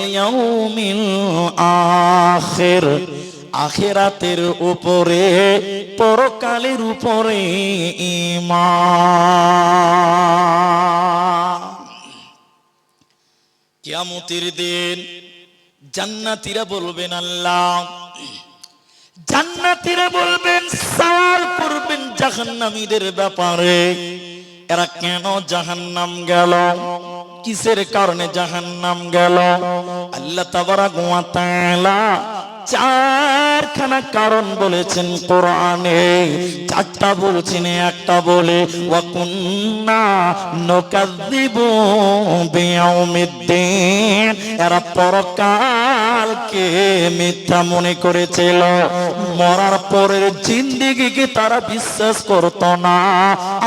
ইয়াউমিল আখির, আখিরাতের উপরে, পরকালের উপরে ঈমান। কিয়ামতের দিন জান্নাতীরা বলবেন আল্লাহ, জান্নাতীরা বলবেন, সওয়াল করবেন জাহান্নামীদের ব্যাপারে, এরা কেন জাহান্নাম গেল, কিসের কারণে জাহান্নাম গেল। আল্লাহ তাবারাক ওয়া তাআলা চারখানা কারণ বলেছেন কোরআনে, চারটা বলছেন, একটা বলে ওয়া কুন্না নুকাযযিবু বিয়াউমিদ্দিন, এরা পরকালকে মিথ্যা মনে করেছিল, মরার পরের জিন্দেগিকে তারা বিশ্বাস করত না,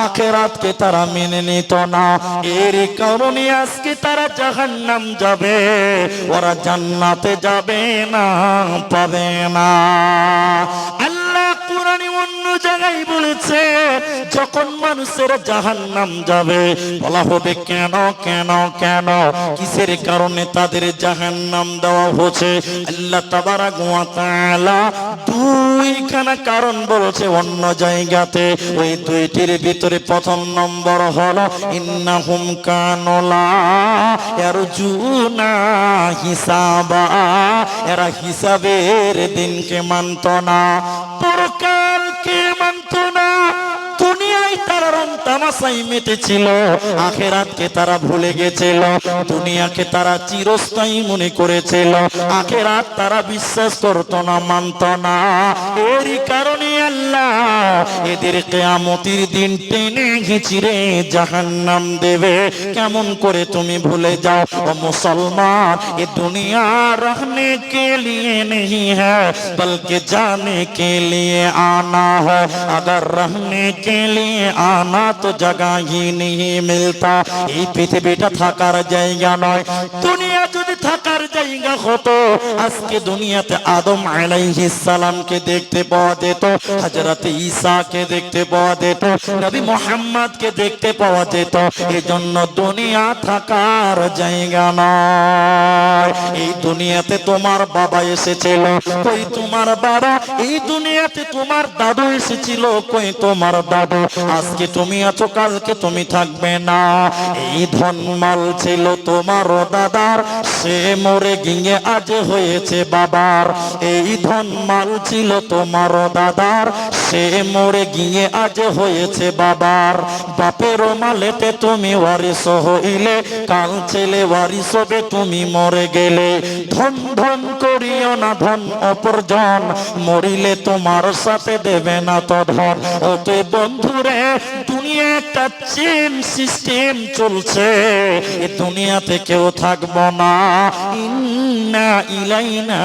আখিরাতকে তারা মেনে নিত না, এর কারণে আজকে তারা জাহান্নাম যাবে, ওরা জান্নাতে যাবে না, পাবে না। আল্লাহ কোরআনে অন্য জায়গায় বলেছে, যখন মানুষের জাহান্নাম যাবে বলা হবে কেন কেন কেন, কিসের কারণে তাদের জাহান্নাম দেওয়া হচ্ছে। আল্লাহ তাবারাক ওয়া তাআলা দুইখানা কারণ বলেছে অন্য জায়গাতে, ওই দুইটির ভিতরে প্রথম নম্বর হলো ইন্নাহুম কানু লা ইয়ারজুনা হিসাবা, এরা হিসাবের দিনকে মানত না, পরকালকে মানত না। দুনিয়ায় তারা রং তামাশায় মেতেছিল, আখিরাতকে তারা ভুলে গেছিল, দুনিয়াকে তারা চিরস্থায়ী মনে করেছিল, আখিরাত তারা বিশ্বাস করত না, মানত না। এরই কারণে আল্লাহ এদের কিয়ামতের দিন টেনে হিচড়ে জাহান্নাম দেবে। কেমন করে তুমি ভুলে যাও ও মুসলমান, এ দুনিয়া रहने के लिए नहीं है बल्कि जाने के लिए आना है, अगर रहने के लिए आना तो जगह ही नहीं मिलता। এই পৃথিবীটা থাকার জায়গা নয়, দুনিয়া যদি থাকার জায়গা হতো আজকে দুনিয়াতে আদম আলাইহিস সালামকে দেখতে পাওয়া যেত, হযরত ঈসাকে দেখতে পাওয়া যেত, নবী মুহাম্মদকে দেখতে পাওয়া যেত। এজন্য দুনিয়া থাকার জায়গা নয়। এই দুনিয়াতে তোমার বাবা এসেছিল, কই তোমার বাবা, এই দুনিয়াতে তোমার দাদু এসেছিল, কই তোমার দাদু। আজকে তুমি আছো, কালকে তুমি থাকবে না। এই ধনমাল ছিল তোমার দাদার, সে মরে গিয়ে আজ হয়েছে বাবার। এই ধনমাল ছিল তোমার দাদার, সে মরে গিয়ে আজ হয়েছে বাবার। বাপের মালেতে তুমি ওয়ারিস হইলে, কাল ছেলে ওয়ারিস হবে তুমি মরে গেলে। ধন ধন করিও না ধন অপরজন, মরিলে তোমার সাথে দেবে না তো ধন। ওতে বন্ধুরে দুনিয়া একটা চেন সিস্টেম চলছে, এ দুনিয়াতে কেউ থাকবো না। ইন্না ইলাইনা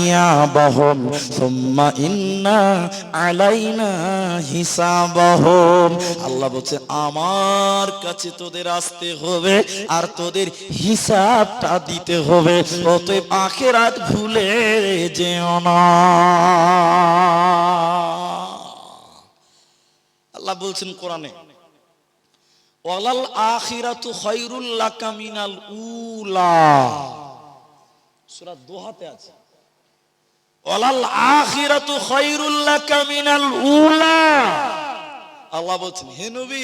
ইয়াবাহুম সুম্মা ইন্না আলাইনা হিসাবাহুম। আল্লাহ বলছে আমার কাছে তোদের আসতে হবে আর তোদের হিসাবটা দিতে হবে, অতএব আখিরাত ভুলে যেও না। আল্লাহ বলছেন কোরআনে, ওয়ালাল আখিরাতু খায়রুল লাকা মিনাল উলা, সূরা দোহাতে আছে, ওয়ালাল আখিরাতু খায়রুল লাকা মিনাল উলা। আল্লাহ বলছেন, হে নবী,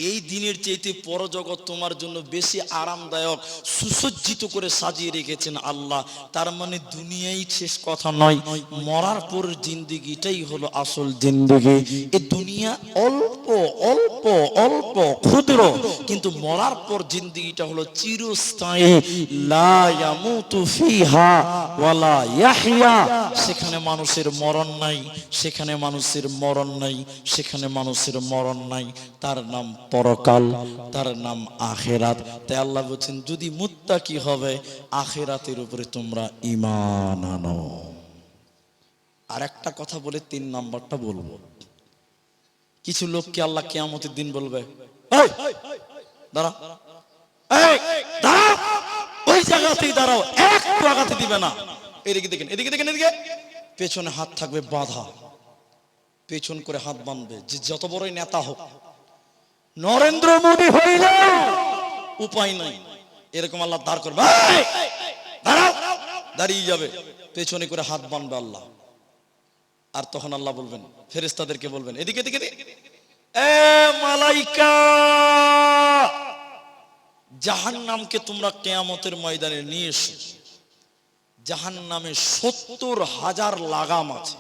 এই দিনের চাইতে পরজগৎ তোমার জন্য বেশি আরামদায়ক, সুসজ্জিত করে সাজিয়ে রেখেছেন আল্লাহ। তার মানে দুনিয়াই শেষ কথা নয়, মরার পর জিন্দেগিটাই হলো আসল জিন্দেগি। এই দুনিয়া অল্প অল্প অল্প ক্ষুদ্র, কিন্তু মরার পর জিন্দেগিটা হলো চিরস্থায়ী। লা ইয়ামুতু ফিহা ওয়ালা ইয়াহইয়া, সেখানে মানুষের মরণ নাই, সেখানে মানুষের মরণ নাই, সেখানে মানুষের মরণ নাই। তার নাম পরকাল, তার নাম আখিরাত। তাই আল্লাহ বলছেন, যদি মুত্তাকি হবে আখিরাতের উপরে তোমরা ঈমান আনো। আর একটা কথা বলে 3 নাম্বারটা বলবো। কিছু লোককে আল্লাহ কিয়ামতের দিন বলবে, এই দাঁড়া, এই দাঁড়া, ওই জায়গাতেই দাঁড়াও, একটু আগাতে দিবে না। এদিকে দেখেন, এদিকে দেখেন, এদিকে। পেছনে হাত থাকবে বাঁধা, পেছন করে হাত বাঁধবে। যে যত বড়ই নেতা হোক, নরেন্দ্র মোদী হইলে উপায় নাই, এরকম আল্লাহ দাঁড় করবে, দাঁড়াও, দাঁড়িয়ে যাবে, পেছনে করে হাত বানবে আল্লাহ। আর তখন আল্লাহ বলবেন, ফেরেশতাদেরকে বলবেন, এদিকে এদিকে এ মালাইকা, জাহান্নামকে তোমরা কিয়ামতের ময়দানে নিয়ে এসো। জাহান্নামে 70,000 লাগাম আছে,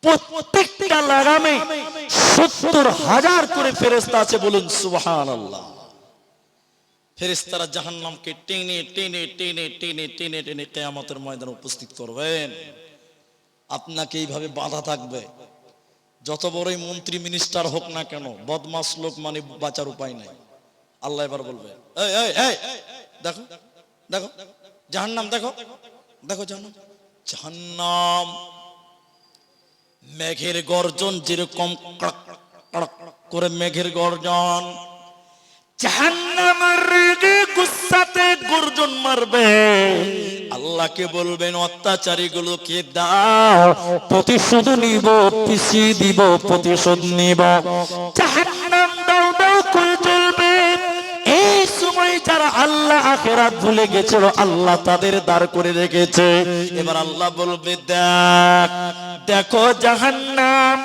প্রত্যেকটা লাগামে 70,000 করে ফেরেশতা আছে, বলুন সুবহানাল্লাহ। ফেরেশতারা জাহান্নামকে টেনে টেনে টেনে টেনে টেনে টেনে কিয়ামতের ময়দানে উপস্থিত করবেন। আপনাকে এইভাবে বাধা থাকবে, যত বড়ই মন্ত্রী মিনিস্টার হোক না কেন, বদমাস লোক মানে বাঁচার উপায় নাই। আল্লাহ এবার বলবে, এই এই এই দেখো দেখো জাহান্নাম, দেখো দেখো জাহান্নাম। জাহান্নাম মেঘের গর্জন যেরকম কড়ক কড়ক করে মেঘের গর্জন, জাহান্নামের রেগে গুসাতে গর্জন মারবে। আল্লাহকে বলবেন, অত্যাচারী গুলোকে দাও, প্রতিশোধ নিব, পিছিয়ে দিব, প্রতিশোধ নিব। জাহান্নাম দাও দাও করে চলবে। এই সময় যারা আল্লাহ আখিরাত ভুলে গেছিল, আল্লাহ তাদের দাঁড় করে রেখেছে। এবার আল্লাহ বলবে, দেখ দেখো জাহান্নাম,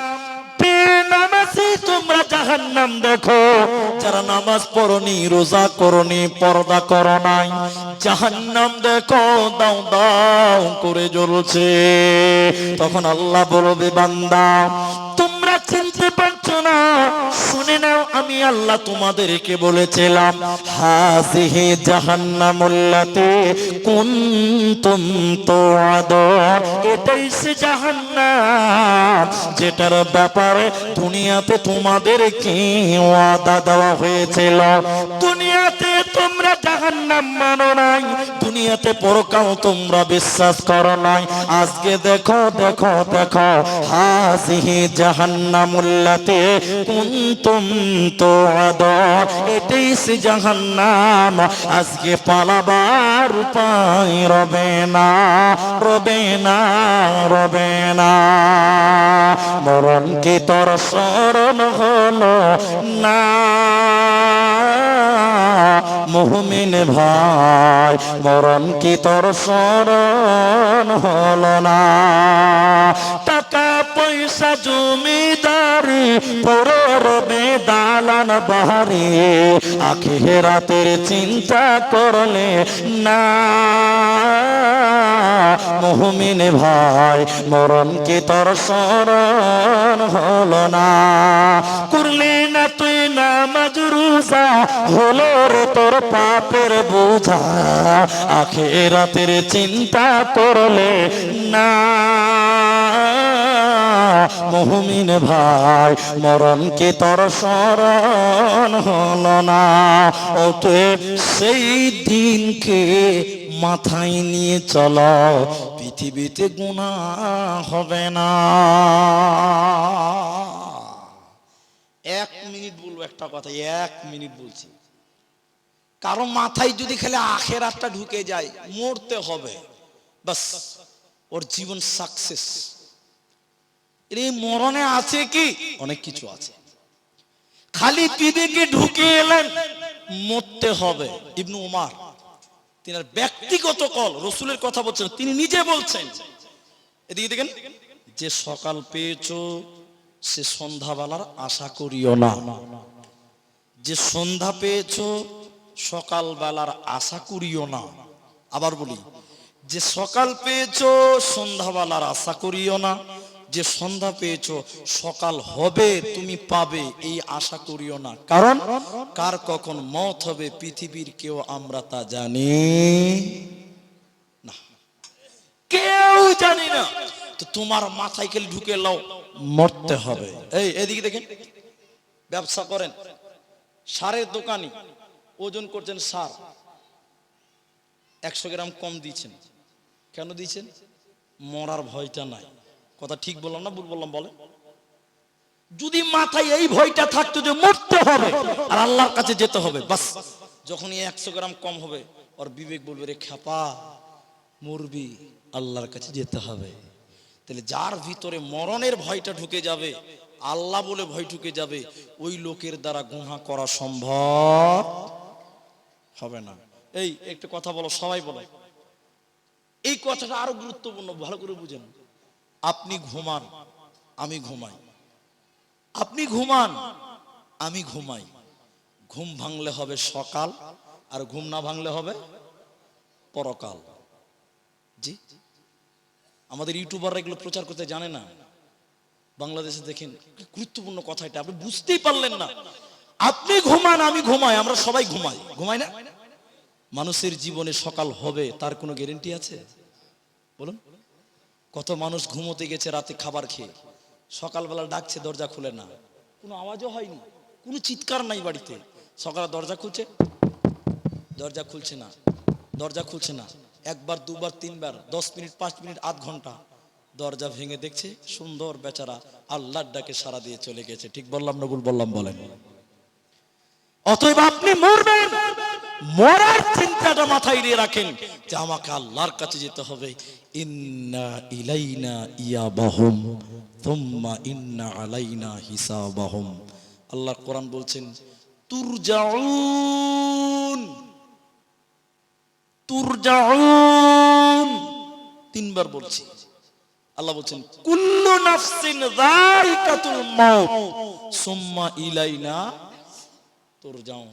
বেনামাজি তোমরা জাহান্নাম দেখো। যারা নামাজ পড়নি, রোজা করনি, পর্দা করো নাই, জাহান্নাম দেখো দাও দাও করে জ্বলছে। তখন আল্লাহ বলবে, বান্দা তোমরা চিনতে পারছো না, শুনে নাও, আমি আল্লাহ তোমাদেরকে বলেছিলাম, হাযিহি জাহান্নামুল্লাতী কুনতুম তুআদুন, এটাই সে জাহান্নাম যেটার ব্যাপারে দুনিয়াতে তোমাদেরকে ওয়াদা দেওয়া হয়েছিল। দুনিয়াতে তোমরা জাহান্নাম মানো নাই, দুনিয়াতে পরকাল তোমরা বিশ্বাস করো নাই। আজকে দেখো দেখো দেখো, হাযিহি জাহান্নামুল্লাতী কুনতুম তুআদুন, এটাই সে জাহান্নাম। আজকে পালাবার উপায় রবে না, রবে না, রবে না। মরণ কি তোর স্মরণ হলো না মুমিন ভাই, মরণ কি তোর স্মরণ হলো না? টাকা পয়সা জমিদারি পড়ে রবে দালান বাড়ি, আখিরাতের চিন্তা করলে না মুমিন ভাই, মরণ কি তোর স্মরণ হলো না? করলে না তুই নামাজ রোজা, হলো রে তোর পাপের বোঝা, আখিরাতের চিন্তা করলে না মুমিন ভাই, মরণ কি তোর স্মরণ হলো না? অতএব সেই দিনকে মাথায় নিয়ে চলো, পৃথিবীতে গুনাহ হবে না। 1 মিনিট বলবো একটা কথা, 1 মিনিট বলছি। কারো মাথায় যদি খালি আখিরাতটা ঢুকে যায়, মরতে হবে, বাস ওর জীবন সাকসেস। এই মরণে আছে কি? অনেক কিছু আছে। খালি দিদিকে ঢুকে এলেন, মরতে হবে। ইবনে উমার তিনার ব্যক্তিগত কল, রসুলের কথা বলছেন, তিনি নিজে বলছেন, এদিকে দেখেন, যে সকাল পেয়েছো সে সন্ধ্যাবেলার আশা করিও না। যে সন্ধ্যা পেয়েছো সকাল বেলার আশা করিও না। আবার বলি, যে সকাল পেয়েছো সন্ধ্যাবেলার আশা করিও না। যে সন্ধ্যা পেয়েছো সকাল হবে, তুমি পাবে, এই আশা করিও না। কারণ কার কখন মওত হবে পৃথিবীর কেউ আমরা তা জানি না, কেউ জানি না। তো তোমার মাথায় খেলে ঢুকে লাও, মরতে হবে। এই এদিকে দেখেন, ব্যবসা করেন, সারের দোকানি, ওজন করছেন সার, 100 গ্রাম কম দিয়েছেন। কেন দিয়েছেন? মরার ভয়টা নাই। কথা ঠিক বললাম না ভুল বললাম বলে? যদি মাথায় এই ভয়টা থাকতো যে মরতে হবে আর আল্লাহর কাছে যেতে হবে, বাস যখনই 100 গ্রাম কম হবে ওর বিবেক বলবে, রে খেপা মরবি, আল্লাহর কাছে যেতে হবে। তাহলে যার ভিতরে মরণের ভয়টা ঢুকে যাবে, আল্লাহ বলে ভয় ঢুকে যাবে, ওই লোকের দ্বারা গুনাহ করা সম্ভব হবে না। এই একটু কথা বলো, সবাই বলো, এই কথাটা আরো গুরুত্বপূর্ণ, ভালো করে বুঝেন। আপনি ঘুমান, আমি ঘুমাই, আপনি ঘুমান, আমি ঘুমাই। ঘুম ভাঙলে হবে সকাল, আর ঘুম না ভাঙলে হবে পরকাল। জি, আমাদের ইউটিউবাররা এগুলো প্রচার করতে জানে না। বাংলাদেশে দেখেন কি গুরুত্বপূর্ণ কথা এটা, আপনি বুঝতেই পারলেন না। আপনি ঘুমান, আমি ঘুমাই, আমরা সবাই ঘুমাই, ঘুমাই না? মানুষের জীবনে সকাল হবে তার কোনো গ্যারান্টি আছে? বলুন। কত মানুষ ঘুমোতে গেছে রাতে খাবার খেয়ে, সকালবেলা ডাকছে, দরজা খুলে না, কোনো আওয়াজও হয়নি, কোনো চিৎকার নাই বাড়িতে। সকালে দরজা খুলছে, দরজা খুলছে না, দরজা খুলছে না, একবার দুবার তিনবার, 10 মিনিট 5 মিনিট আধ ঘন্টা, দরজা ভেঙে দেখছে সুন্দর বেচারা আল্লাহর ডাকে সাড়া দিয়ে চলে গেছে। ঠিক বললাম না ভুল বললাম বলেন? অতএব আপনি মরবেন, মরার চিন্তাটা মাথায় নিয়ে রাখেন যে আমাকে আল্লাহর কাছে যেতে হবে। ইন্না ইলাইনা ইয়াবাহুম থুম্মা ইন্না আলাইনা হিসাবাহুম। আল্লাহ কোরআন বলছেন তুরজাউন, তুরজাউন, 3 বার বলছি। আল্লাহ বলছেন কুল্লু নাফসিন যায়িকাতুল মাউত সুম্মা ইলাইনা তুরজাউন।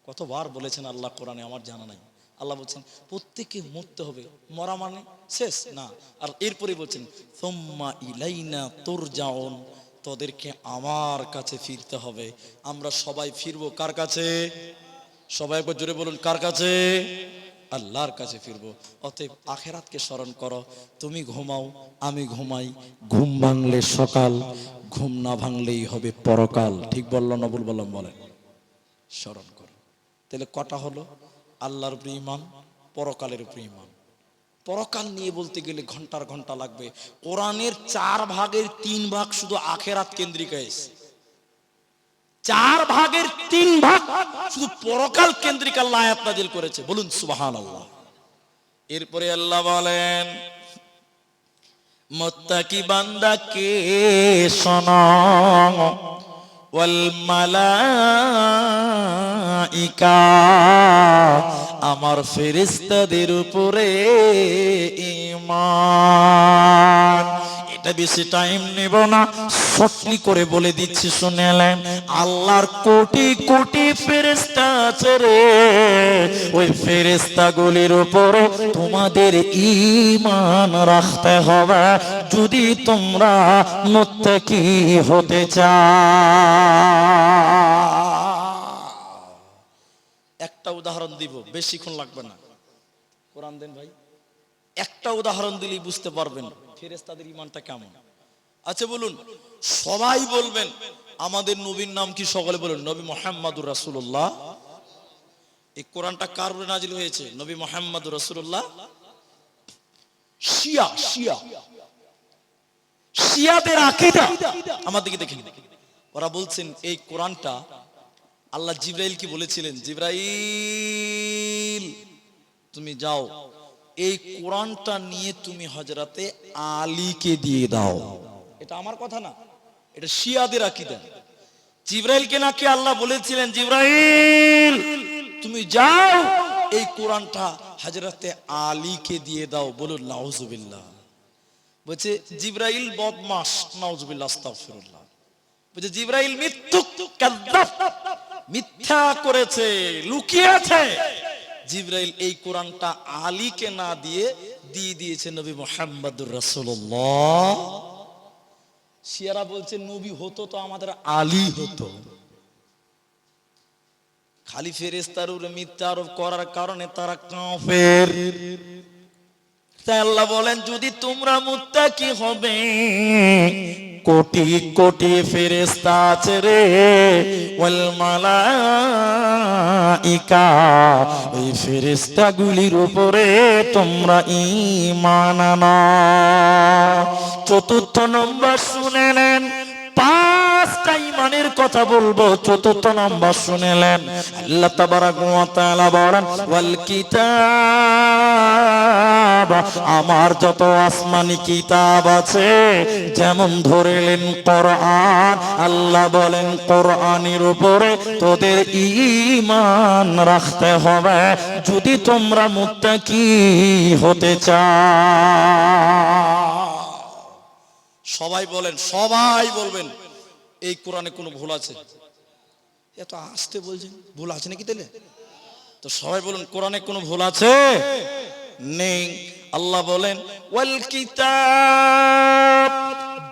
কতবার বলেছেন আল্লাহ কোরআনে আমার জানা নাই। আল্লাহ বলছেন প্রত্যেকে মরতে হবে, মরা মানে শেষ না। আর এরপরে বলছেন সুম্মা ইলাইনা তুরজাউন, তোদেরকে আমার কাছে ফিরতে হবে। আমরা সবাই ফিরবো কার কাছে? সবাই একবার জোরে বলুন, কার কাছে? আল্লাহর কাছে ফিরবো। অতএব আখেরাতকে স্মরণ করো। তুমি ঘুমাও, আমি ঘুমাই, ঘুম ভাঙলে সকাল, ঘুম না ভাঙলেই হবে পরকাল। ঠিক বললাম না ভুল বললাম বলেন? স্মরণ করো। তাহলে কটা হলো? আল্লাহর উপরে ঈমান, পরকালের উপরে ঈমান। পরকাল নিয়ে বলতে গেলে ঘন্টার ঘন্টা লাগবে। কোরআনের 4 ভাগের 3 ভাগ শুধু আখেরাত কেন্দ্রিক হয়েছে। 4 ভাগের 3 ভাগ শুধু পরকাল কেন্দ্রিক আল্লাহ আয়াত নাযিল করেছে। বলুন সুবহানাল্লাহ। এরপরে আল্লাহ বলেন মুত্তাকি বান্দাকে শোনো, ওয়াল মালাইকা, আমার ফেরেশতাদের উপরে ঈমান। এটা বেশি টাইম নেব না, সত্যি করে বলে দিচ্ছি শুনেলেন। আল্লাহর কোটি কোটি ফেরেশতা আছে রে, ওই ফেরেশতাগুলির উপরে তোমাদের ঈমান রাখতে হবে যদি তোমরা মুত্তাকি হতে চাও। একটা উদাহরণ দিব, বেশিক্ষণ লাগবে না। কোরআন দেন ভাই, একটা উদাহরণ দিলেই বুঝতে পারবেন ফেরেশতাদের ঈমানটা কেমন। আচ্ছা বলুন, সবাই বলবেন আমাদের নবীর নাম কি? সকলে বলুন নবী মুহাম্মদুর রাসূলুল্লাহ। এই কোরআনটা কার উপরে নাজিল হয়েছে? নবী মুহাম্মদুর রাসূলুল্লাহ। শিয়া, শিয়া, শিয়াদের আকীদা আমার দিকে দেখেন। ওরা বলছেন এই কোরআনটা আল্লাহ জিবরাইলকে বলেছিলেন, জিবরাইল তুমি যাও, এই কোরআনটা নিয়ে তুমি হযরতে আলীকে দিয়ে দাও। এটা আমার কথা না, এটা শিয়াদের আকীদা। জিবরাইলকে নাকি আল্লাহ বলেছিলেন, জিবরাইল তুমি যাও, এই কোরআনটা হযরতে আলীকে দিয়ে দাও। বলুন নাউজুবিল্লাহ। বলছে জিবরাইল বদমাশ, নাউজুবিল্লাহ, আস্তাগফিরুল্লাহ। বলছে জিবরাইল মিথ্যুক, কাযযাব, মিথ্যা করেছে, লুকিয়েছে। জিবরাইল এই কোরআনটা আলীকে না দিয়ে দিয়েছে নবী মুহাম্মদুর রাসূলুল্লাহ। শিয়ারা বলছে নবী হতো তো আমাদের আলী হতো। খালি ফেরেশতার উপরে মিথ্যা আরোপ করার কারণে তারা কাফের। তাই আল্লাহ বলেন যদি তোমরা মুত্তাকি হবে, কোটি কোটি ফেরেশতা আছে রে, ওয়াল মালাইকা, এই ফেরেশতাগুলির উপরে তোমরা ঈমান আনো। চতুর্থ নম্বর শুনে নেন, 5টা ঈমানের কথা বলবো। চতুর্থ নম্বর শুনেলেন, আল্লাহ তাবারাক ওয়া তাআলা বলেন ওয়াল কিতাব আমার যত আসমানি কিতাব আছে, যেমন ধরেলেন কোরআন, আল্লাহ বলেন কোরআনের উপরে তোদের ঈমান রাখতে হবে যদি তোমরা মুত্তাকি হতে চাও। সবাই বলেন, সবাই বলবেন এই কোরআনে কোনো ভুল আছে? এত আসতে বলছেন, ভুল আছে নাকি তাহলে? তো সবাই বলুন কোরআনে কোনো ভুল আছে? নেই। আল্লাহ বলেন ওয়াল কিতাব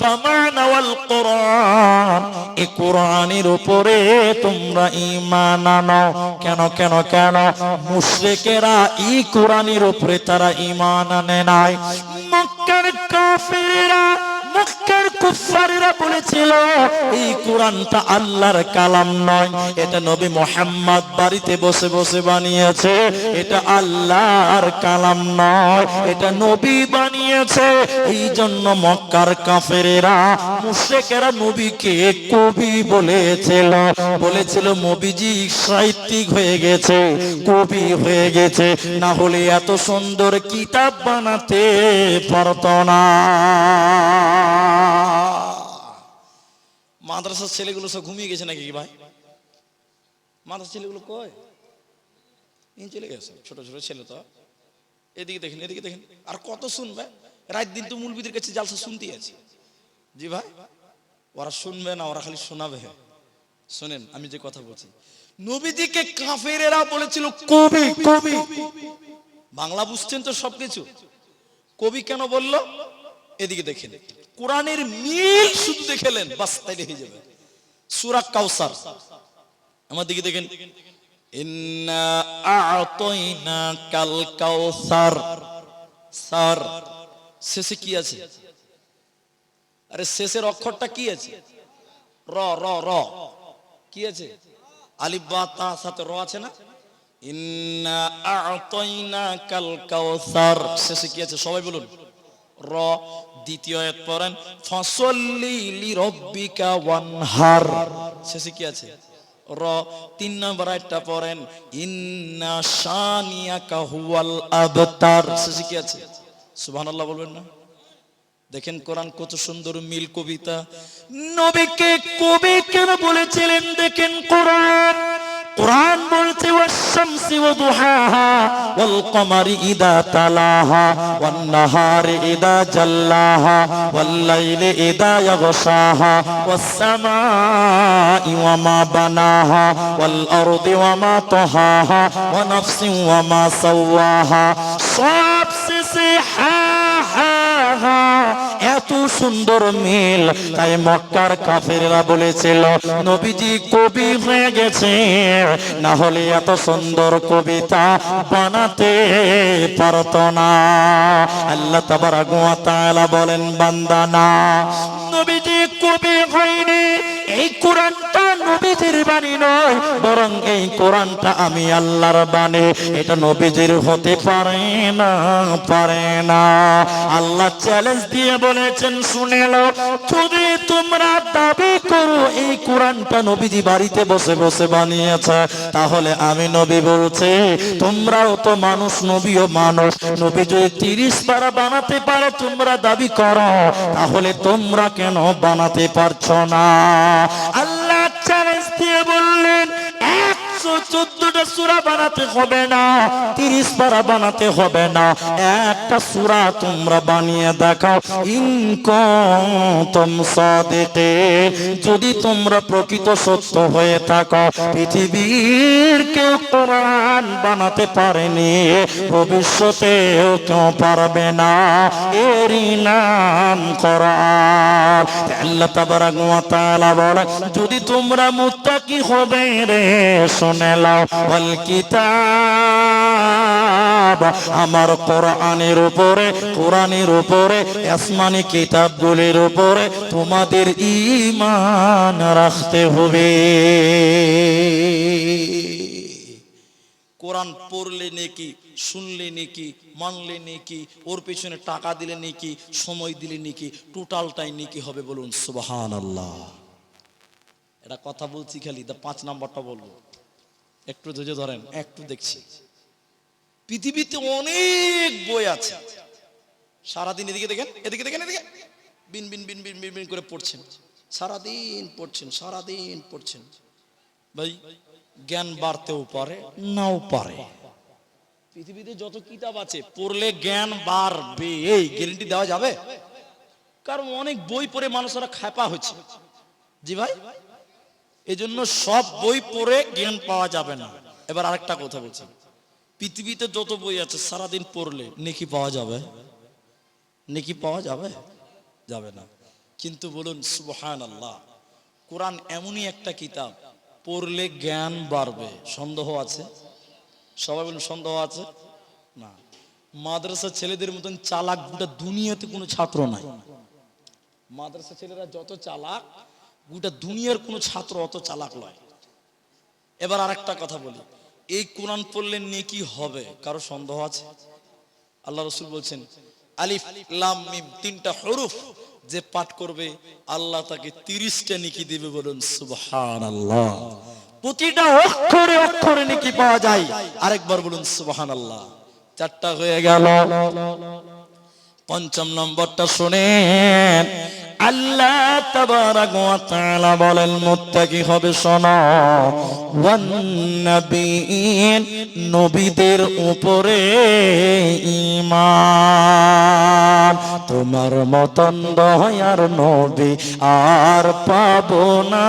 বামানা ওয়াল কোরআন, এই কোরআনের উপরে তোমরা ঈমান আনো। কেন কেন কেন? মুশরিকেরা এই কোরআনের উপরে তারা ঈমান আনে নাই। মক্কার কাফিররা, মক্কার কুফাররা বলেছিল এই কোরআনটা আল্লাহর কালাম নয়, এটা নবী মুহাম্মদ বাড়িতে বসে বসে বানিয়েছে, এটা আল্লাহর কালাম নয়, এটা নবী বানিয়েছে। এই জন্য মক্কার কাফেরেরা, মুশরিকেরা নবীকে কবি বলেছিল, বলেছিল নবীজি সাহিত্যিক হয়ে গেছে, কবি হয়ে গেছে, না হলে এত সুন্দর কিতাব বানাতে পারতো না। মাদ্রাসার ছেলেগুলো সব ঘুমিয়ে গেছে নাকি ভাই? মাদ্রাসার ছেলেগুলো কই? চলে গেছে, ছোট ছোট ছেলে তো। এদিকে দেখেন, এদিকে দেখেন, আর কত শুনবে? রাত দিন তো মুলবিদের কাছে জালসা শুনতে আছে। জি ভাই, ওরা শুনবে না, ওরা খালি শোনাবে। শোনেন আমি যে কথা বলছি, নবীজিকে কাফেরেরা বলেছিল কবি। কবি বাংলা বুঝছেন তো সবকিছু? কবি কেন বললো? এদিকে দেখেন, কোরআনের মিল শুধু দেখেলেন বাস, তাইলে হয়ে যাবে। সূরা কাউসার, আমার দিকে দেখেন, ইন্না আ'তাইনাকাল কাউসার। সার শেষে কি আছে? আরে শেষের অক্ষরটা কি আছে? র র র কি আছে? আলিফ বা তা সাথে র আছে না? ইন্না আ'তাইনাকাল কাউসার, শেষে কি আছে? সবাই বলুন র। দ্বিতীয় আয়াত পড়েন, ফাসাল্লি লিরাব্বিকা ওয়ানহার, শেষে কি আছে? র। তিন নম্বর আয়াতটা পড়েন, ইন্না শানিয়াকা হুয়াল আবতার, শেষে কি আছে? সুবহানাল্লাহ বলবেন না? দেখেন কোরআন কত সুন্দর মিল কবিতা। নবীকে কবি কেন বলেছিলেন? দেখেন কোরআন, কোরআন বলছে ওয়াশ-শামসি ওয়া দুহাহা ওয়াল কমারি ইদা তালাহা ওয়ান নাহারি ইদা জাল্লাহা ওয়াল লাইলি ইদা ইয়াগশাহা ওয়াস সামাই ওয়া মা বানাহা ওয়াল আরদি ওয়া মা তাহাহা ওয়া নাফসিন ওয়া মা সাওয়াহা। সব শেষে হা হা হা, এত সুন্দর মিল। তাই মক্কার কাফেররা বলেছিল নবীজি কবি হয়ে গেছে, না হলে এত সুন্দর কবিতা বানাতে পারতো না। আল্লাহ তাবারাক ওয়া তাআলা বলেন, বান্দা না, নবীজি কবি হয়নি। এই কোরআনটা নবীজির বাণী নয়, বরং এই কোরআনটা আমি আল্লাহর বাণী। এটা নবীজির হতে পারে না, পারে না। আল্লাহ চ্যালেঞ্জ দিয়ে বলেছেন, শুনে নাও, যদি তোমরা দাবি করো এই কোরআনটা নবীজি বাড়িতে বসে বসে বানিয়েছে, তাহলে আমি নবী বলছি তোমরাও তো মানুষ, নবীও মানুষ। নবী যদি 30 পারা বানাতে পারে তোমরা দাবি করো, তাহলে তোমরা কেন বানাতে পারছো না? আল্লাহ চ্যালেঞ্জ দিয়ে বললেন 114টা সূরা বানাতে হবে না, 30 পারা বানাতে হবে না, একটা সূরা তোমরা বানিয়ে দেখাও। ইন কুনতুম সাদিকিন, যদি তোমরা প্রকৃত সত্য হয়ে থাকো। পৃথিবীর কেউ কোরআন বানাতে পারেনি, ভবিষ্যতেও কেউ পারবে না, এরই নাম কোরআন। আল্লাহ তাবারাক ওয়া তাআলা বলে, যদি তোমরা মুত্তাকি হবে রে, শুনে নাও, ওয়াল কিতাব, আমার কোরআনের উপরে, কোরআনের উপরে, আসমানি কিতাবগুলির উপরে তোমাদের ঈমান রাখতে হবে। কোরআন পড়লে নেকি, শুনলে নেকি, মানলে নেকি, ওর পেছনে টাকা দিলে নেকি, সময় দিলে নেকি, টোটালটাই নেকি হবে। বলুন সুবহানাল্লাহ। এটা কথা বলছি খালি, 5 নাম্বারটা বলবো, একটু ধৈর্য ধরেন, একটু দেখছি। পৃথিবীতে অনেক বই আছে, সারাদিন এদিকে দেখেন, এদিকে দেখেন, এদিকে বিন বিন বিন বিন বিন বিন করে পড়ছেন, সারাদিন পড়ছেন, সারাদিন পড়ছেন। ভাই জ্ঞান বাড়তেও পারে, নাও পারে। পৃথিবীতে যত কিতাব আছে পড়লে জ্ঞান বাড়বে, এই গ্যারান্টি দেওয়া যাবে? কারণ অনেক বই পড়ে মানুষেরা খ্যাপা হচ্ছে। জি ভাই, এজন্য সব বই পড়ে জ্ঞান পাওয়া যাবে না। এবার আরেকটা কথা বলছি, পৃথিবীতে যত বই আছে সারাদিন পড়লে নেকি পাওয়া যাবে? নেকি পাওয়া যাবে? যাবে না। কিন্তু বলুন সুবহানাল্লাহ, কোরআন এমনই একটা কিতাব, পড়লে জ্ঞান বাড়বে। সন্দেহ আছে? সবাই বলুন সন্দেহ আছে? না। মাদ্রাসা ছেলেদের মতন চালাক গোটা দুনিয়াতে কোনো ছাত্র নাই। মাদ্রাসা ছেলেরা যত চালাক, গোটা দুনিয়ার কোনো ছাত্র অত চালাক নয়। এবার আরেকটা কথা বলি, এই কোরআন পড়লে নেকি হবে, কারো সন্দেহ আছে? আল্লাহ রাসূল বলছেন আলিফ লাম মিম, তিনটা হরফ যে পাঠ করবে আল্লাহ তাকে 30টা নেকি দিবে। বলুন সুবহানাল্লাহ। প্রতিটা অক্ষরে অক্ষরে নেকি পাওয়া যায়। আরেকবার বলুন সুবহানাল্লাহ। 4টা হয়ে গেল। পঞ্চম নম্বরটা শুনেন, আল্লাহ তাবারাক ওয়া তাআলা বলেন মুত্তাকি হবে। শোনো, ওয়ান নবিয়্যিন, নবীদের উপরে ঈমান। তোমার মতন দয়ার নবী আর পাবো না,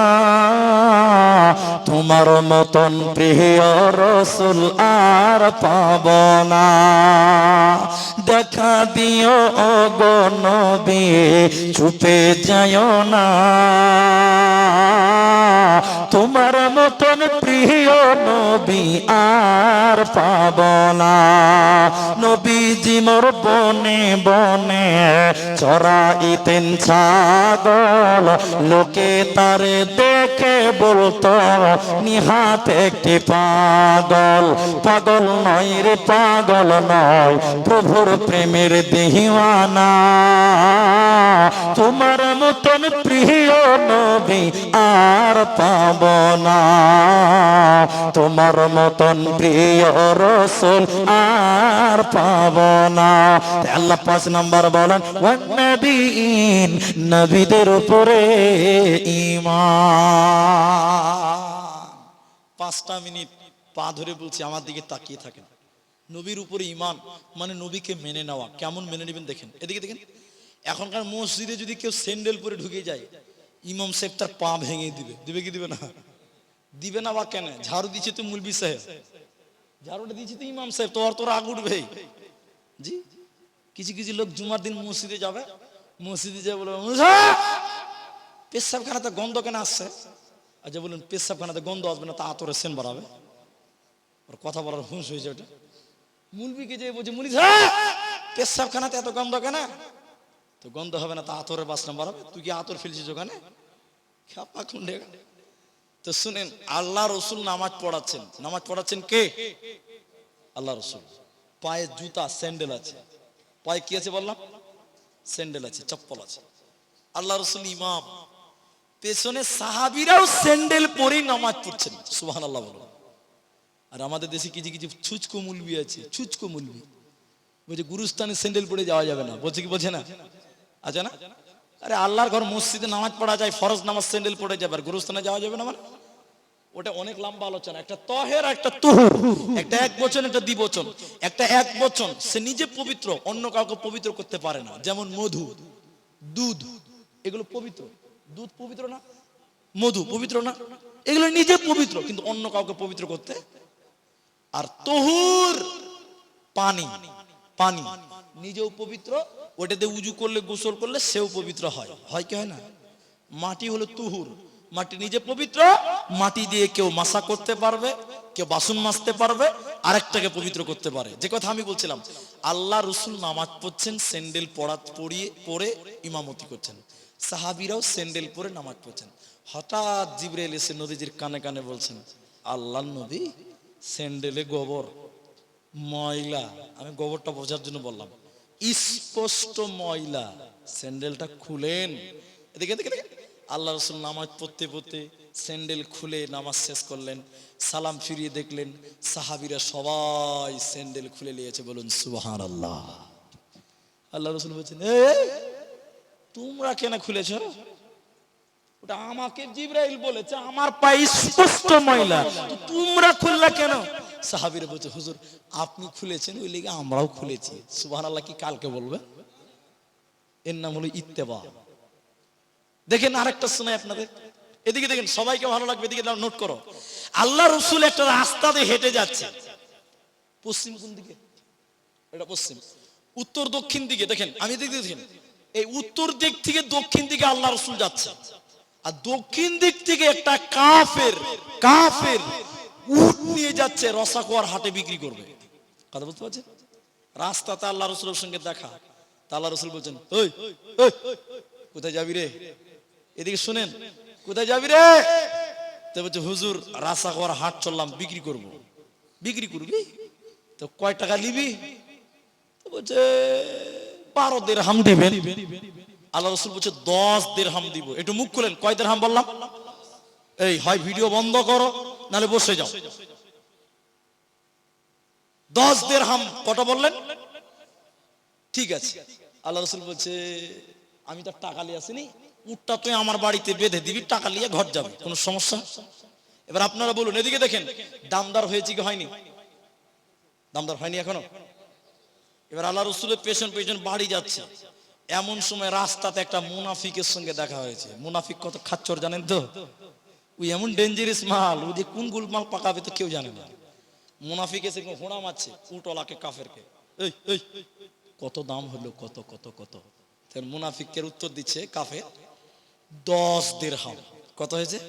তোমার মতন প্রিয় রাসূল আর পাবো না। দেখা দিও গো নবী, চুপে যায়ও না, তোমার মতন প্রিয় নবী আর পাব না। নবীজি মোর বনে বনে চরাইতেন ছাগল, লোকে তারে দেখে বলতো নিহাত একটি পাগল। পাগল নয় রে পাগল নয়, প্রভুর প্রেমের দিওয়ানা, তোমার মতন প্রিয় নবী আর পাব না, তোমার মতন প্রিয় রাসূল আর পাব না। আল্লাহ 5 নাম্বার বলেন, ওয়ান নবিয়্যিন, নবীদের উপরে ঈমান। 5টা মিনিট পা ধরে বলছি, আমার দিকে তাকিয়ে থাকেন। নবীর উপরে ঈমান মানে নবীকে মেনে নেওয়া। কেমন মেনে নেবেন দেখেন, এদিকে দেখেন। এখনকার মসজিদে যদি কেউ স্যান্ডেল পরে ঢুকে যায়, ইমাম সাহেব তার পা ভেঙে দিবে। দিবে কি দিবে না? দিবে না। বা কেন? ঝাড়ু দিচ্ছে তো মুলবি সাহেব, ঝাড়ুটা দিচ্ছে তো ইমাম সাহেব, তো আর তোর আগ উঠবে। জি, কিছু কিছু লোক জুমার দিন মসজিদে যাবে, মসজিদে যাবে বলে পেশাবখানাতে গন্ধ কেন আসছে? আচ্ছা বলুন, পেশাবখানাতে গন্ধ আসবে না তা আতরে সেন বাড়াবে? ওর কথা বলার হুঁশ হয়েছে ওটা। মুলবিকে যে বলছে, মুলি পেশাবখানাতে এত গন্ধ কেন? তো গন্ধ হবে না তা আতরের বাসনা বাড়াবে? তুই কি আতর ফেলছিস ওখানে? খাপা খুন্ডে। তো শুনেন, আল্লাহ রসুল নামাজ পড়াচ্ছেন। নামাজ পড়াচ্ছেন কে? আল্লাহ রসুল। পায়ে জুতা স্যান্ডেল আছে। পায়ে কি আছে বললাম? স্যান্ডেল আছে, চপ্পল আছে। আল্লাহ রসুল ইমাম, পেছনে সাহাবীরাও স্যান্ডেল পরেই নামাজ পড়ছেন। সুবহানাল্লাহ বলো। আর আমাদের দেশে কিছু কিছু ছুচকো মুলবি আছে, ছুচকো মুলবি বলছে গুরুস্থানে স্যান্ডেল পরে যাওয়া যাবে না। বলছে কি বলছে না? আচ্ছা না? আরে আল্লাহর ঘর মসজিদে নামাজ পড়া যায়, ফরজ নামাজ স্যান্ডেল পড়ে যাবে, আর গুরুস্থানে যাওয়া যাবে না মানে? ওটা অনেক লম্বা আলোচনা। একটা তহের, একটা তুহুর, একটা এক বচন, একটা দ্বিবচন। একটা এক বচন, সে নিজে পবিত্র, অন্য কাউকে পবিত্র করতে পারে না। যেমন মধু, দুধ, এগুলো পবিত্র। দুধ পবিত্র না? মধু পবিত্র না? এগুলো নিজে পবিত্র, কিন্তু অন্য কাউকে পবিত্র করতে। আর তহুর পানি, পানি নিজেও পবিত্র, ওটাতে উজু করলে, গোসল করলে সেও পবিত্র হয়। হয় কি হয় না? মাটি হলো তুহুর, মাটি নিজে পবিত্র, মাটি দিয়ে কেউ মাসা করতে পারবে, কেউ বাসন মাজতে পারবে, আরেকটাকে পবিত্র করতে পারে। যে কথা আমি বলছিলাম, আল্লাহ রসুল নামাজ পড়ছেন, স্যান্ডেল পরে ইমামতি করছেন। সাহাবীরাও স্যান্ডেল পরে নামাজ পড়ছেন। হঠাৎ জিবরাইল এসে নবীজির কানে কানে বলছেন, আল্লাহ নবী, স্যান্ডেলে গোবর, ময়লা। আমি গোবরটা বোঝার জন্য বললাম, স্পষ্ট ময়লা, স্যান্ডেলটা খুলেন। এদিকে দেখে দেখে আল্লাহ রসুল নামাজ পড়তে পড়তে স্যান্ডেল খুলে নামাজ শেষ করলেন। সালাম ফিরিয়ে দেখলেন সাহাবীরা সবাই স্যান্ডেল খুলে নিয়েছে। বলুন সুবহানাল্লাহ। আল্লাহ রসুল বলছেন এই তোমরা কেন খুলেছ? ওটা আমাকে জিবরাইল বলেছে, আমার পায়ে স্পষ্ট ময়লা, তো তোমরা খুললা কেন? সাহাবীরা বলছে হুজুর আপনি খুলেছেন ওই লেগে আমরাও খুলেছি। সুবহানাল্লাহ, কি কালকে বলবে? এর নাম হলো ইত্তেবা। দেখেন আরেকটা শোনাই আপনাদের, এদিকে দেখেন, সবাইকে ভালো লাগবে, এদিকে নোট করো। আল্লাহ রসুল একটা রাস্তা দিয়ে হেঁটে যাচ্ছে, পশ্চিম কোন দিকে? এটা পশ্চিম। উত্তর দক্ষিণ দিকে দেখেন, আমি এদিকে দেখেন, এই উত্তর দিক থেকে দক্ষিণ দিকে আল্লাহ রসুল যাচ্ছে, আর দক্ষিণ দিক থেকে একটা কাফের কাফের উট নিয়ে যাচ্ছে রসাকোয়ার হাটে বিক্রি করবে। কথা বুঝতে পারছেন? রাস্তাতে আল্লাহ রসুলের সঙ্গে দেখা, তা আল্লাহ রসুল বলছেন ওই ওই কোথায় যাবি রে? এদিকে শুনেন, কোথায় যাবি রে? তো বলছে হুজুর রাসাকোয়ার হাট চললাম, বিক্রি করব। বিক্রি করবি? তো কয় টাকা নিবি? তো বলছে 12 দিরহাম দিবেন। আল্লাহ রসুল বলছে 10 দিরহাম দিব। একটু মুখ খুলেন, কয় দিরহাম বললাম? এই হয় ভিডিও বন্ধ করো নালে বসে যাও। 10 দিরহাম কত বললেন? ঠিক আছে। আল্লাহ রসুল বলছে আমি তো টাকা নিয়ে আসিনি, উটটা তুই আমার বাড়িতে বেঁধে দিবি, টাকা নিয়ে ঘর যাবে, কোনো সমস্যা? এবার আপনারা বলুন, এদিকে দেখেন দামদার হয়েছে কি হয়নি? দামদার হয়নি এখনো। এবার আল্লাহ রসুলের পেছন পেছন বাড়ি যাচ্ছে, এমন সময় রাস্তাতে একটা মুনাফিকের সঙ্গে দেখা হয়েছে। মুনাফিক কত খাচ্চর জানেন তো? ওই এমন ডেঞ্জারাস মাল, ও যে কোন গুলমাল পাকাবে তো কেউ জানে না। মুনাফিক এসে ঘোড়া মারছে উটওয়ালাকে, কাফেরকে, এই এই কত দাম হলো, কত কত কত? মুনাফিকের উত্তর দিচ্ছে কাফের 10 দিরহাম। কত হয়েছে?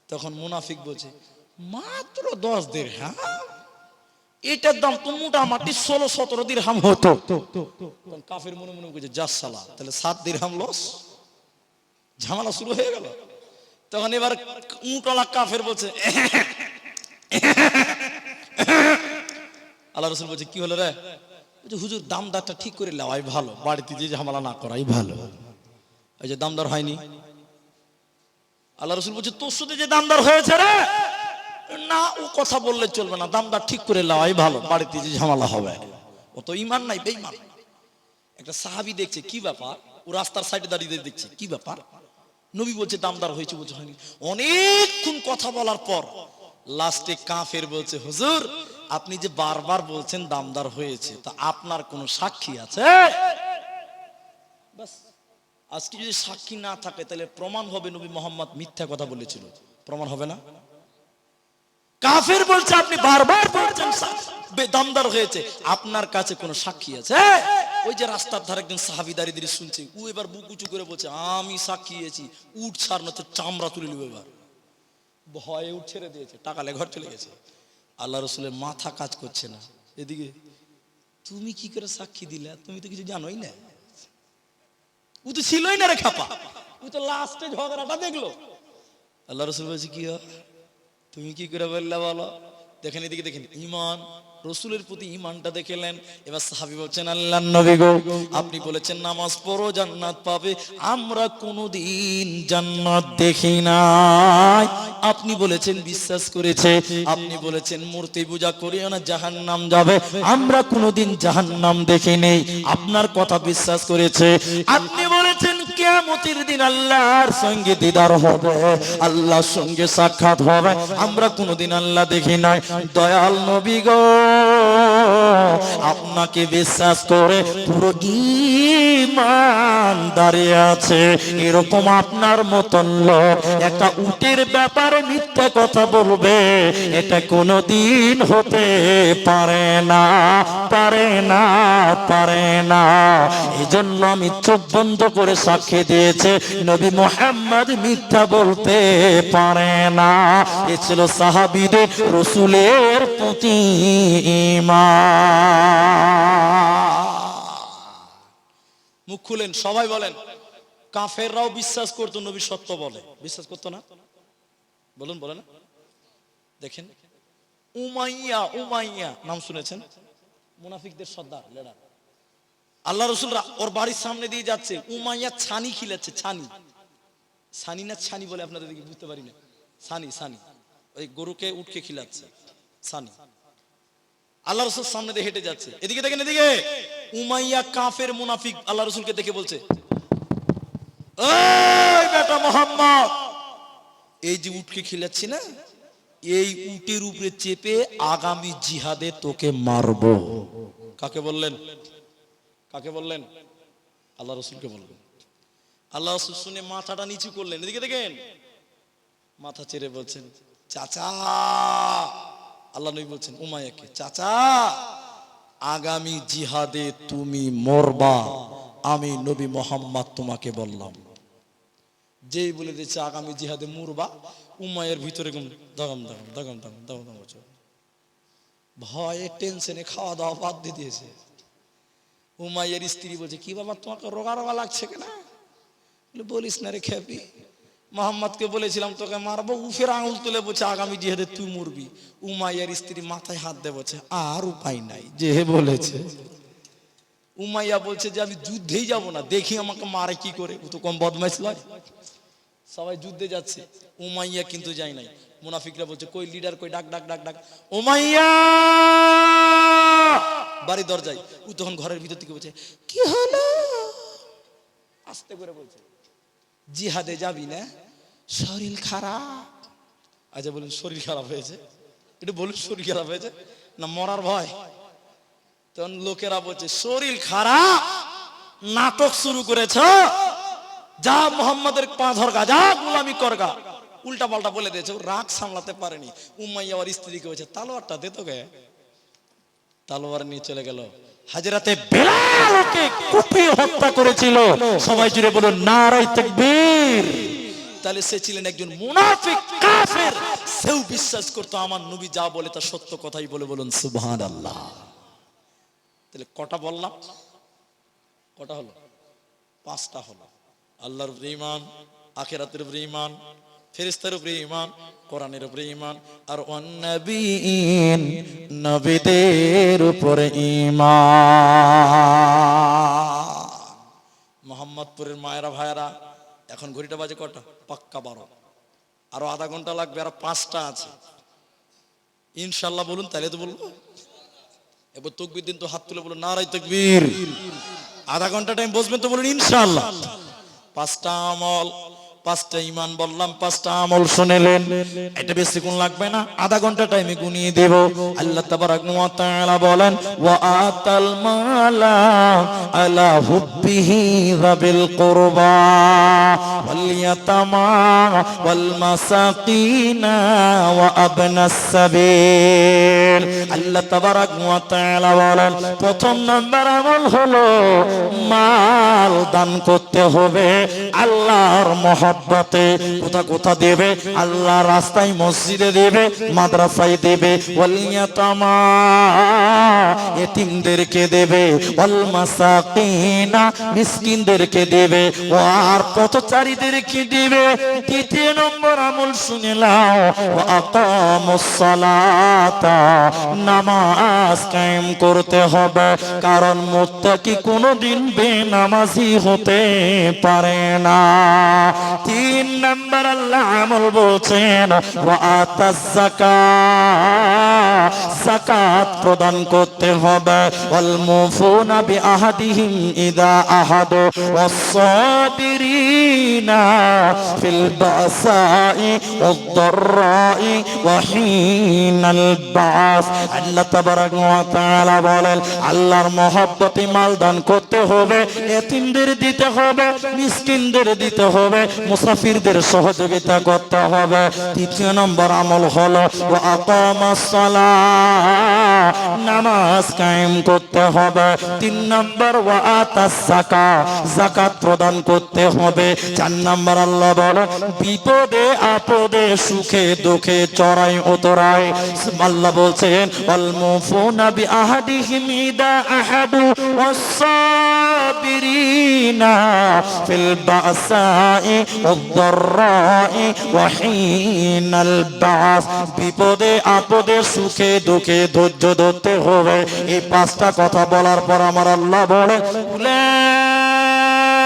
তখন মুনাফিক বলছে মাত্র 10 দিরহাম, এটার দাম তো মোটামুটি 16-17 দিরহাম হতো। কাফের মনে মনে বলছে যা সালা, তাহলে 7 দিরহাম লস। ঝামেলা শুরু হয়ে গেল। তখন এবার উটওয়ালা কাফের বলছে আল্লাহ রসুল বলছে কি হলো রে? হুজুর দামদারটা ঠিক করে নেওয়াই ভালো, বাড়িতে যে ঝামেলা না করাই ভালো। এই যে দামদার হয়নি। আল্লাহ রসুল বলছে তোর সাথে যে দামদার হয়েছে রে, না ও কথা বললে চলবে না, দামদার ঠিক করে নেওয়াই ভালো, বাড়িতে যে ঝামেলা হবে। ও তো ইমান নাই, বেঈমান। একটা সাহাবী দেখছে কি ব্যাপার, ও রাস্তার সাইডে দাঁড়িয়ে দেখছে কি ব্যাপার, নবী বলছে দামদার হয়েছে, বলছে হয়নি। অনেকক্ষণ কথা বলার পর লাস্টে কাফের বলছে হুজুর আপনি যে বারবার বলছেন দামদার হয়েছে, তা আপনার কোনো সাক্ষী আছে? বাস, আজকে যদি সাক্ষী না থাকে তাহলে প্রমাণ হবে নবী মোহাম্মদ মিথ্যা কথা বলেছিল, প্রমাণ হবে না? কাফের বলছে আপনি বারবার বলছেন দামদার হয়েছে, আপনার কাছে কোনো সাক্ষী আছে? ওই যে রাস্তার ধারে একজন সাহাবী দাঁড়িয়ে দাঁড়িয়ে শুনছে, ও এবার বুক উঁচু করে বলছে আমি সাক্ষী দিয়েছি, উঠ ছাড় না তো চামড়া তুলে নেবে। এবার ভয়ে উঠ ছেড়ে দিয়েছে, টাকা লে ঘর চলে গেছে। আল্লাহ রসুলের মাথা কাজ করছে না। এদিকে তুমি কি করে সাক্ষী দিলা, তুমি তো কিছু জানোই না। ও তো ছিলই না রে খাপা, ও তো লাস্টে ঝগড়াটা দেখলো। আল্লাহ রসুল বলছে কি তুমি কি করে বললা বলো? দেখেন এদিকে দেখেন, ইমান, রসুলের প্রতি ইমানটা দেখলেন। এবার সাহাবী বলছেন আল্লাহর নবী গো আপনি বলেছেন নামাজ পড়ো জান্নাত পাবে, আমরা কোনোদিন জান্নাত দেখি নাই। আপনি বলেছেন বিশ্বাস করেছে, আপনি বলেছেন মূর্তি পূজা করিও না জাহান্নাম যাবে, আমরা কোনোদিন জাহান্নাম দেখি নেই, আপনার কথা বিশ্বাস করেছে। আপনি বলেছেন কিয়ামতের দিন আল্লাহর সঙ্গে দিদার হবে, আল্লাহর সঙ্গে সাক্ষাৎ হবে, আমরা কোনোদিন আল্লাহ দেখি নাই। দয়াল নবী গো আপনাকে বিশ্বাস করে পুরো ঈমান দাঁড়িয়ে আছে, এরকম আপনার মতন লোক একটা উটের ব্যাপারে মিথ্যা কথা বলবে, এটা কোনোদিন হতে পারে না, পারে না, পারে না। এজন্য আমি চোখ বন্ধ করে সাক্ষী দিয়েছে নবী মুহাম্মদ মিথ্যা বলতে পারে না। এ ছিল সাহাবীদের রাসূলের প্রতি ঈমান। মুখ খুলেন সবাই বলেন, কাফেররাও বিশ্বাস করতো নবী সত্য বলে, বিশ্বাস করতো না? বলুন, বলে না? দেখেন উমাইয়া, উমাইয়া নাম শুনেছেন? মুনাফিকদের সর্দার, লিডার। আল্লাহ রাসূল ওর বাড়ির সামনে দিয়ে যাচ্ছে, উমাইয়া ছানি খিলাচ্ছে, ছানি, ছানি না ছানি বলে আপনাদের দিকে বুঝতে পারি না, ছানি, ছানি ওই গরুকে উটকে খিলাচ্ছে ছানি। আল্লাহ রাসূল সামনে দিয়ে হেঁটে যাচ্ছে, এদিকে দেখেন, এদিকে উমাইয়া কাফের মুনাফিক আল্লাহ রাসূলকে দেখে বলছে, এই বেটা মোহাম্মদ, এই যে উটকে খিলাচ্ছি না, এই উটের উপরে চেপে আগামী জিহাদে তোকে মারবো। কাকে বললেন? কাকে বললেন? আল্লাহ রাসূলকে বললেন। আল্লাহ রাসূল শুনে মাথাটা নিচু করলেন, এদিকে দেখেন, মাথা চেড়ে বলছেন, চাচা। আল্লাহ নবী বলছেন উমাইয়াকে, চাচা, আগামী জিহাদে তুমি মরবা, আমি নবী মোহাম্মদ তোমাকে বললাম। যেই বলে দিচ্ছে আগামী জিহাদে মরবা, উমাইয়ার ভিতরে দাগাম দাগাম দাগাম দাগাম দাগাম দাগাম, ভয়ে টেনশনে খাওয়া দাওয়া বাদ দিয়ে দিয়েছে। উমাইয়ার স্ত্রী বলছে, কি বাবা তোমাকে রোগা রোগা লাগছে কেন? বলিস না রে খেপি, মোহাম্মদকে বলেছিলাম তোকে মারবো, উফের আঙুল তুলে বলছে আগামী জিহাদে তুই মরবি। উমাইয়ার স্ত্রী মাথায় হাত দিয়ে বলছে, আর উপায় নাই, যে বলেছে। উমাইয়া বলছে যে আমি যুদ্ধেই যাব না, দেখি আমাকে মারে কি করে, ও তো কম বদমাইশ নয়। সবাই যুদ্ধে যাচ্ছে, উমাইয়া কিন্তু যায় নাই। মুনাফিকরা বলছে, কই লিডার কই, ডাক ডাক ডাক ডাক। উমাইয়া বাড়ি দরজায়, ও তখন ঘরের ভিতর থেকে বলছে, কি হলো? আস্তে করে বলছে, জিহাদে যাবি না? শরীর খারাপ। আচ্ছা বলুন, শরীর খারাপ হয়েছে? একটু বলুন, শরীর খারাপ হয়েছে না মরার ভয়? তখন লোকেরা বলছে, শরীর খারাপ, নাটক শুরু করেছ, যা মোহাম্মদের পা ধরগা, যা গোলামি করগা। উল্টা পাল্টা বলে দিয়েছে, রাগ সামলাতে পারেনি। উমাইয়া আর স্ত্রীকে বলছে, তালোয়ারটা দে তোকে। তালোয়ার নিয়ে চলে গেল। হযরতে বেলালকে কুপিয়ে হত্যা করেছিল। সবাই জুড়ে বলুন নারায়ে তাকবীর। তাহলে সে ছিলেন একজন মুনাফিক কাফের, সেও বিশ্বাস করতো আমার নবী যা বলে তা সত্য কথাই বলে। বলুন সুবহানাল্লাহ। তাহলে কটা বললাম? কটা হলো? 5টা হলো। আল্লাহর উপরে ঈমান, আখিরাতের উপরে ঈমান, ফেরেশতার উপরে ঈমান, কোরআনের উপরে ঈমান, আর নবীন, নবীদের উপরে ঈমান। মোহাম্মদপুরের মায়েরা ভাইয়েরা, এখন ঘড়িটা বাজে কটা? পাক্কা 12। আরো আধা ঘন্টা লাগবে, আর 5টা আছে ইনশাআল্লাহ। বলুন তাহলে তো বলবো। এবার তাকবীর দিন তো, হাত তুলে বলুন নারায়ে তাকবীর। আধা ঘন্টা টাইম বসবেন তো বলুন ইনশাআল্লাহ। 5টা আমল, 5টা ঈমান বললাম, 5টা আমল শুনেলেন। এটা বেশিক্ষণ লাগবে না, আধা ঘন্টা টাইমে গুনিয়ে দেব। আল্লাহ তাবারাক ওয়া তাআলা বলেন, ওয়া আতাল মালা আলা হুব্বিহি যাবিল কুরবা ওয়াল ইয়াতামা ওয়াল মাসাকিনা ওয়া আবনাস সাবিল। আল্লাহ তাবারাক ওয়া তাআলা বলেন, প্রথম নাম্বার আমল হলো মাল দান করতে হবে আল্লাহর মহব্বতে। কোথা কোথা দেবে? আল্লাহর রাস্তায়, মসজিদে দেবে, মাদ্রাসায় দেবে। ওয়াল ইয়াতামা, এতিমদেরকে দেবে। ওয়াল মাসাকিনা, মিসকিনদেরকে দেবে। আর পথচারীদেরকে দেবে। তৃতীয় নম্বর আমল শুনে নাও, ওয়া আকামুস সালাতা, নামাজ কায়েম করতে হবে। কারণ মুত্তাকি কোনোদিন বেনামাজি হতে পারে না। 3 নম্বর আল্লাহ আমল বলছেন, ওয়া আতাজ যাকাত, যাকাত প্রদান করতে হবে। ওয়াল মুফুনা বিআহদিহিম ইযা আহাদু ওয়াস সাবিরিনা ফিল বাসাই ওয়াদ দাররাই ওয়া হিনাল বাস। আল্লাহ তাবারাক ওয়া তাআলা বলেন, আল্লাহর মহব্বতে মাল দান করতে হবে, এতিমদের দিতে হবে, মিসকিনদের দিতে হবে, মুসাফিরদের সহযোগিতা করতে হবে। 3 নম্বর আমল হলো ওয়া আকামাস সালাত, নামাজ কায়েম করতে হবে। 3 নম্বর ওয়া আতাস যাকাত, যাকাত প্রদান করতে হবে। 4 নম্বর আল্লাহ বলেন, বিপদে আপদে সুখে দুঃখে চড়াই উতরাই আল্লাহ বলছেন, ওয়াল মুফুনা বিআহদিহিম ইযা আহাদু ওয়াস সাবিরিনা ফিল বাসাই ওয়াদ দাররাই ওয়া হিনাল বাস। বিপদে আপদে সুখে দুঃখে ধৈর্য ধরতে হবে। এই 5টা কথা বলার পর আমার আল্লাহ বলে,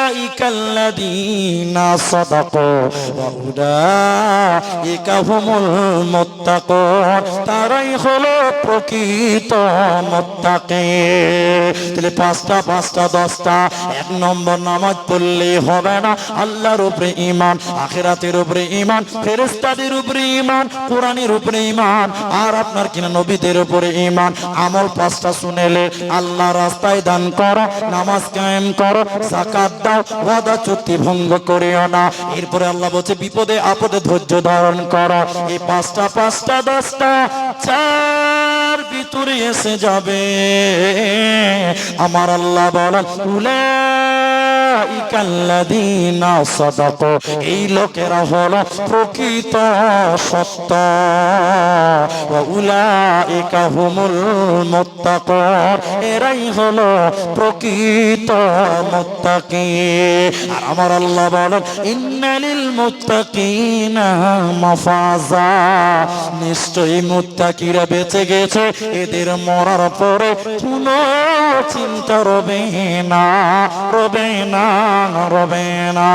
উলাইকাল্লাযীনা সাদাকু ওয়া উলাইকা হুমুল মুত্তাকুন, তারাই হলো প্রকৃত মুত্তাকি। তাহলে পাঁচটা 10টা। এক নম্বর, নামাজ পড়লেই হবে না, আল্লাহর উপরে ঈমান, আখিরাতের উপরে ঈমান, ফেরেশতাদের উপরে ঈমান, কোরআনের উপরে ঈমান, আর আপনার কিনা নবীদের উপরে ঈমান। আমল 5টা শুনেলে, আল্লাহ রাস্তায় দান করো, নামাজ কায়েম করো, যাকাত দাও, ওয়াদা চুক্তি ভঙ্গ করিও না। এরপরে আল্লাহ বলছে বিপদে আপদে ধৈর্য ধারণ করো। এই 5টা 10টা চার ভিতরে এসে যাবে। আমার আল্লাহ বলেন উলাইকাল্লাযীনা সাদাকু, এই লোকেরা হলো প্রকৃত সত্য। ওয়া উলাইকা হুমুল মুত্তাকুন, এরাই হলো প্রকৃত মুত্তাকি। আর আমার আল্লাহ বলেন ইন্নালিল মুত্তাকিনা মাফাজা, নিশ্চয়ই মুত্তাকিরা বেঁচে গেছে, এদের মরার পরে কোনো চিন্তা রবে না, রবে না, রবে না।